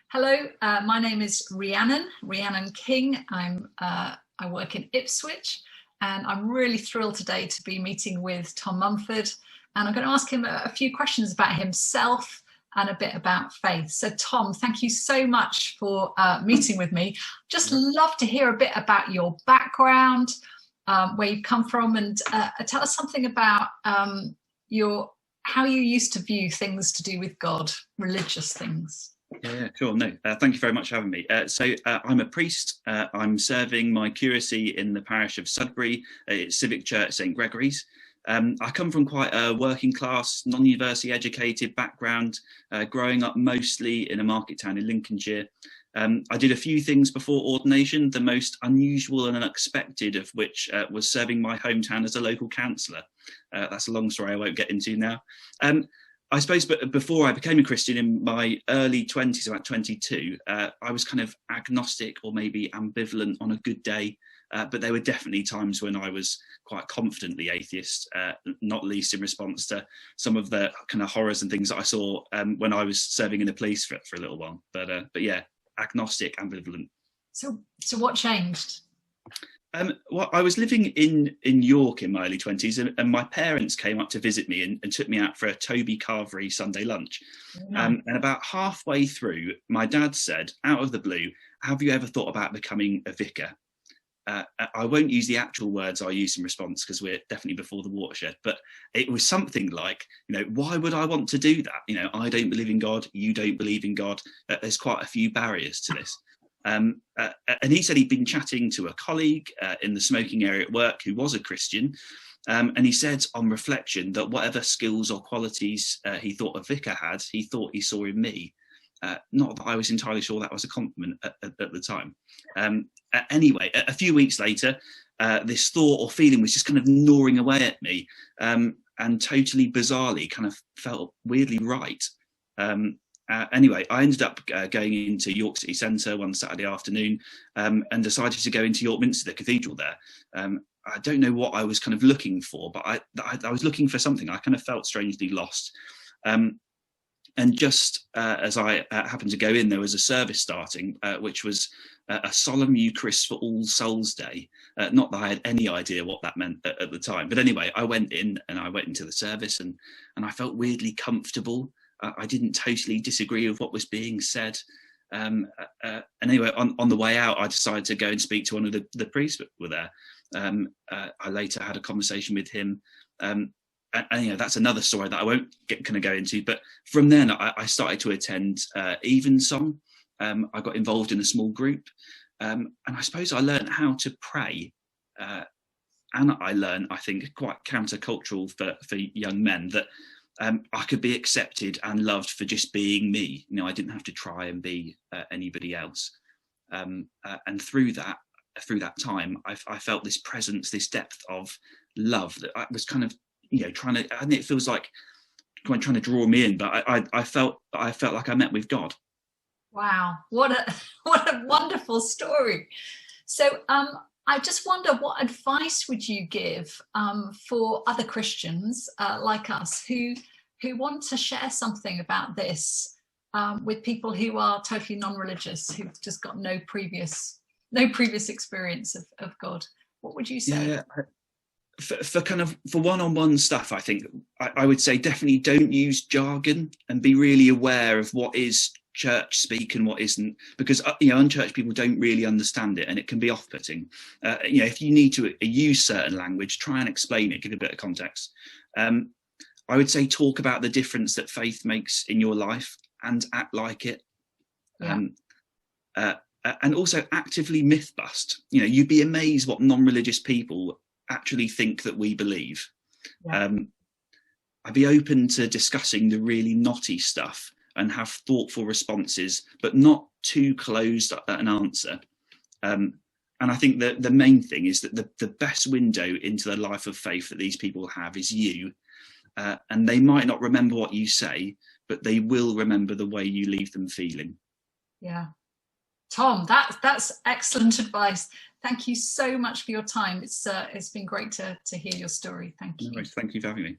Hello, my name is Rhiannon King. I work in Ipswich, and I'm really thrilled today to be meeting with Tom Mumford. And I'm going to ask him a few questions about himself and a bit about faith. So Tom, thank you so much for meeting with me. Just love to hear a bit about your background, where you come from, and tell us something about how you used to view things to do with God, religious things. Yeah, sure. No, thank you very much for having me. I'm a priest. I'm serving my curacy in the parish of Sudbury, Civic Church St Gregory's. I come from quite a working class, non-university educated background, growing up mostly in a market town in Lincolnshire. I did a few things before ordination, the most unusual and unexpected of which was serving my hometown as a local councillor. That's a long story I won't get into now. I suppose, but before I became a Christian in my early 20s, about 22, I was kind of agnostic or maybe ambivalent on a good day. But there were definitely times when I was quite confidently atheist, not least in response to some of the kind of horrors and things that I saw when I was serving in the police for a little while. But yeah, agnostic, ambivalent. So what changed? Well, I was living in York in my early 20s, and my parents came up to visit me and took me out for a Toby Carvery Sunday lunch. And about halfway through, my dad said, out of the blue, "Have you ever thought about becoming a vicar?" I won't use the actual words I used in response because we're definitely before the watershed, but it was something like, why would I want to do that? I don't believe in God, you don't believe in God. There's quite a few barriers to this. And he said he'd been chatting to a colleague in the smoking area at work who was a Christian. And he said on reflection that whatever skills or qualities he thought a vicar had, he thought he saw in me. Not that I was entirely sure that was a compliment at the time. Anyway, a few weeks later, this thought or feeling was just kind of gnawing away at me, and totally bizarrely kind of felt weirdly right. Anyway, I ended up going into York City Centre one Saturday afternoon and decided to go into York Minster, the cathedral there. I don't know what I was kind of looking for, but I was looking for something. I kind of felt strangely lost. And just as I happened to go in, there was a service starting, which was a solemn Eucharist for All Souls Day. Not that I had any idea what that meant at the time. But anyway, I went in and I went into the service and I felt weirdly comfortable. I didn't totally disagree with what was being said. And anyway, on the way out, I decided to go and speak to one of the priests that were there. I later had a conversation with him. And that's another story that I won't go into. But from then, I started to attend Evensong. I got involved in a small group. And I suppose I learned how to pray. And I learned, I think, quite countercultural for young men, that I could be accepted and loved for just being me. I didn't have to try and be anybody else. And through that time, I felt this presence, this depth of love that I was kind of, trying to. And it feels like trying to draw me in, but I felt like I met with God. Wow, what a wonderful story. So I just wonder, what advice would you give for other Christians like us who want to share something about this with people who are totally non-religious, who've just got no previous experience of God? What would you say? Yeah. For one-on-one stuff, I think I would say definitely don't use jargon and be really aware of what is church speak and what isn't, because unchurched people don't really understand it and it can be off-putting. If you need to use certain language, try and explain it, give a bit of context. I would say talk about the difference that faith makes in your life and act like it. Yeah. And also actively myth bust. You'd be amazed what non-religious people actually think that we believe. Yeah. I'd be open to discussing the really knotty stuff and have thoughtful responses, but not too closed an answer. And I think that the main thing is that the best window into the life of faith that these people have is you. And they might not remember what you say, but they will remember the way you leave them feeling. Yeah. Tom, that's excellent advice. Thank you so much for your time. It's been great to hear your story. Thank you. No worries. Thank you for having me.